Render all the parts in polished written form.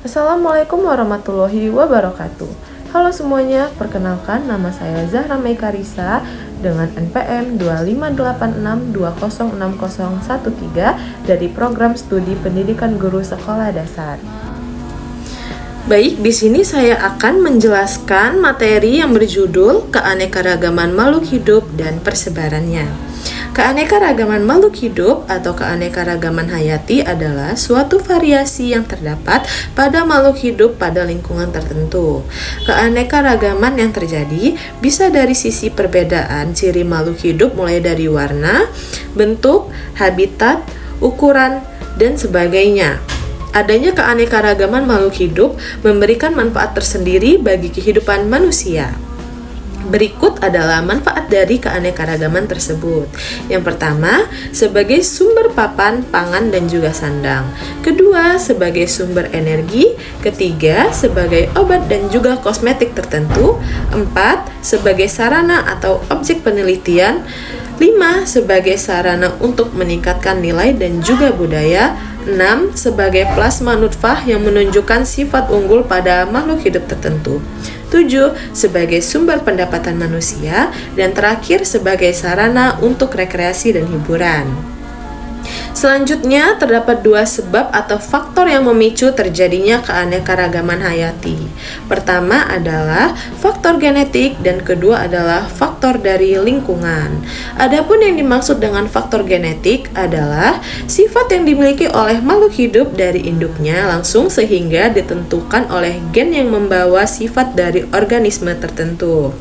Assalamualaikum warahmatullahi wabarakatuh. Halo semuanya, perkenalkan nama saya Zahra Meikarisa dengan NPM 2586206013 dari Program Studi Pendidikan Guru Sekolah Dasar. Baik, di sini saya akan menjelaskan materi yang berjudul Keanekaragaman Makhluk Hidup dan Persebarannya. Keanekaragaman makhluk hidup atau keanekaragaman hayati adalah suatu variasi yang terdapat pada makhluk hidup pada lingkungan tertentu. Keanekaragaman yang terjadi bisa dari sisi perbedaan ciri makhluk hidup mulai dari warna, bentuk, habitat, ukuran, dan sebagainya. Adanya keanekaragaman makhluk hidup memberikan manfaat tersendiri bagi kehidupan manusia. Berikut adalah manfaat dari keanekaragaman tersebut. Yang pertama, sebagai sumber papan, pangan, dan juga sandang. Kedua, sebagai sumber energi. Ketiga, sebagai obat dan juga kosmetik tertentu. Empat, sebagai sarana atau objek penelitian. 5. Sebagai sarana untuk meningkatkan nilai dan juga budaya. 6. Sebagai plasma nutfah yang menunjukkan sifat unggul pada makhluk hidup tertentu. 7. Sebagai sumber pendapatan manusia. Dan terakhir sebagai sarana untuk rekreasi dan hiburan. Selanjutnya, terdapat dua sebab atau faktor yang memicu terjadinya keanekaragaman hayati. Pertama adalah faktor genetik dan kedua adalah faktor dari lingkungan. Adapun yang dimaksud dengan faktor genetik adalah sifat yang dimiliki oleh makhluk hidup dari induknya langsung sehingga ditentukan oleh gen yang membawa sifat dari organisme tertentu.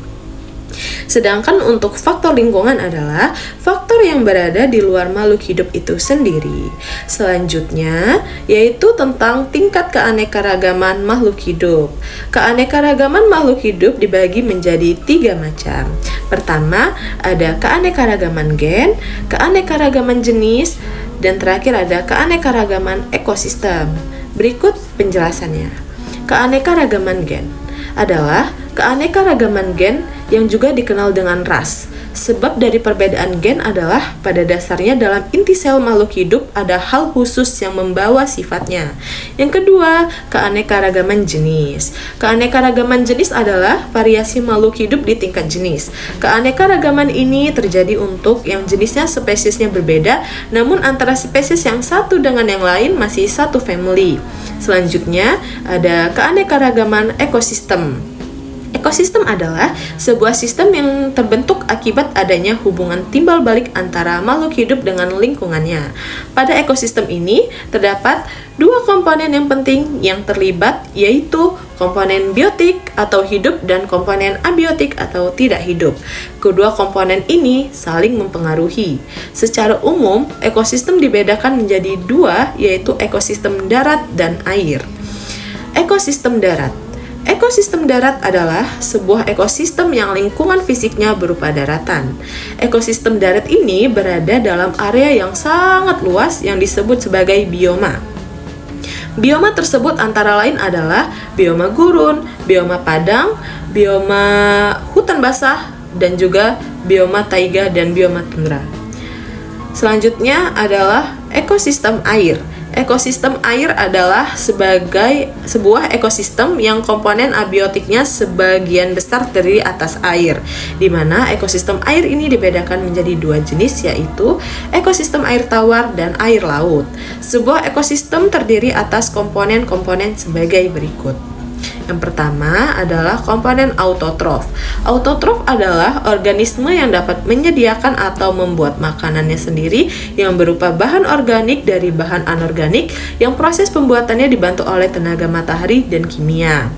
Sedangkan untuk faktor lingkungan adalah faktor yang berada di luar makhluk hidup itu sendiri. Selanjutnya, yaitu tentang tingkat keanekaragaman makhluk hidup. Keanekaragaman makhluk hidup dibagi menjadi 3 macam. Pertama, ada keanekaragaman gen, keanekaragaman jenis, dan terakhir ada keanekaragaman ekosistem. Berikut penjelasannya. Keanekaragaman gen adalah keanekaragaman gen yang juga dikenal dengan ras. Sebab dari perbedaan gen adalah pada dasarnya dalam inti sel makhluk hidup ada hal khusus yang membawa sifatnya. Yang kedua, keanekaragaman jenis. Keanekaragaman jenis adalah variasi makhluk hidup di tingkat jenis. Keanekaragaman ini terjadi untuk yang jenisnya spesiesnya berbeda, namun antara spesies yang satu dengan yang lain masih satu family. Selanjutnya, ada keanekaragaman ekosistem. Ekosistem adalah sebuah sistem yang terbentuk akibat adanya hubungan timbal balik antara makhluk hidup dengan lingkungannya. Pada ekosistem ini terdapat dua komponen yang penting yang terlibat, yaitu komponen biotik atau hidup dan komponen abiotik atau tidak hidup. Kedua komponen ini saling mempengaruhi. Secara umum, ekosistem dibedakan menjadi dua, yaitu ekosistem darat dan air. Ekosistem darat. Ekosistem darat adalah sebuah ekosistem yang lingkungan fisiknya berupa daratan. Ekosistem darat ini berada dalam area yang sangat luas yang disebut sebagai bioma. Bioma tersebut antara lain adalah bioma gurun, bioma padang, bioma hutan basah, dan juga bioma taiga dan bioma tundra. Selanjutnya adalah ekosistem air. Ekosistem air adalah sebagai sebuah ekosistem yang komponen abiotiknya sebagian besar terdiri atas air, di mana ekosistem air ini dibedakan menjadi dua jenis, yaitu ekosistem air tawar dan air laut. Sebuah ekosistem terdiri atas komponen-komponen sebagai berikut. Yang pertama adalah komponen autotrof. Autotrof adalah organisme yang dapat menyediakan atau membuat makanannya sendiri yang berupa bahan organik dari bahan anorganik yang proses pembuatannya dibantu oleh tenaga matahari dan kimia.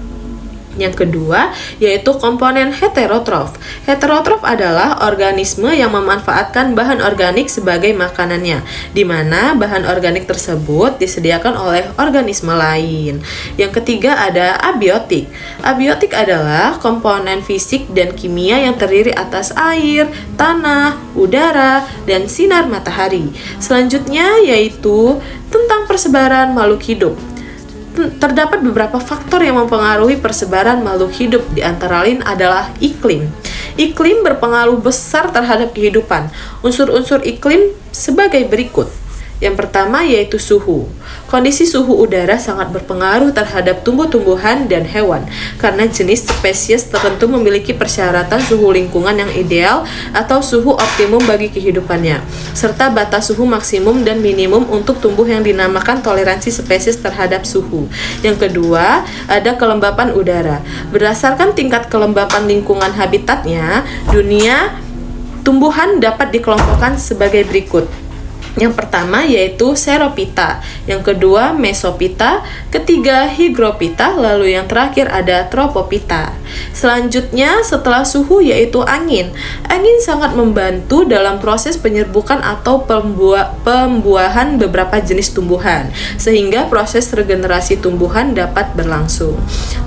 Yang kedua, yaitu komponen heterotrof. Heterotrof adalah organisme yang memanfaatkan bahan organik sebagai makanannya, di mana bahan organik tersebut disediakan oleh organisme lain. Yang ketiga ada abiotik. Abiotik adalah komponen fisik dan kimia yang terdiri atas air, tanah, udara, dan sinar matahari. Selanjutnya yaitu tentang persebaran makhluk hidup. Terdapat beberapa faktor yang mempengaruhi persebaran makhluk hidup, di antara lain adalah iklim. Iklim berpengaruh besar terhadap kehidupan. Unsur-unsur iklim sebagai berikut, Yang pertama yaitu suhu. Kondisi suhu udara sangat berpengaruh terhadap tumbuh-tumbuhan dan hewan karena jenis spesies tertentu memiliki persyaratan suhu lingkungan yang ideal atau suhu optimum bagi kehidupannya, serta batas suhu maksimum dan minimum untuk tumbuh yang dinamakan toleransi spesies terhadap suhu. Yang kedua, ada kelembapan udara. Berdasarkan tingkat kelembapan lingkungan habitatnya, dunia tumbuhan dapat dikelompokkan sebagai berikut. Yang pertama yaitu Xerophyta, yang kedua Mesophyta, ketiga Hygrophita, lalu yang terakhir ada Tropophyta. Selanjutnya setelah suhu yaitu angin. Angin sangat membantu dalam proses penyerbukan atau pembuahan beberapa jenis tumbuhan, sehingga proses regenerasi tumbuhan dapat berlangsung.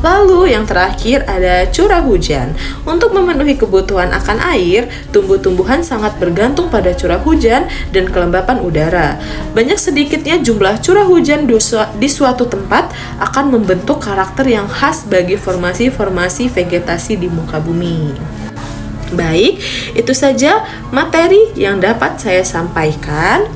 Lalu yang terakhir ada curah hujan. Untuk memenuhi kebutuhan akan air, tumbuh-tumbuhan sangat bergantung pada curah hujan dan kelembapan udara. Banyak sedikitnya jumlah curah hujan di suatu tempat akan membentuk karakter yang khas bagi formasi-formasi vegetasi di muka bumi. Baik, itu saja materi yang dapat saya sampaikan.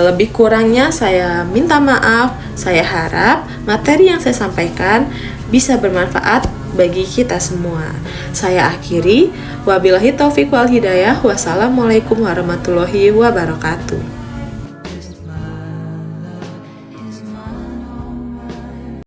Lebih kurangnya saya minta maaf. Saya harap materi yang saya sampaikan bisa bermanfaat bagi kita semua. Saya akhiri, wabillahi taufiq wal hidayah. Wassalamualaikum warahmatullahi wabarakatuh.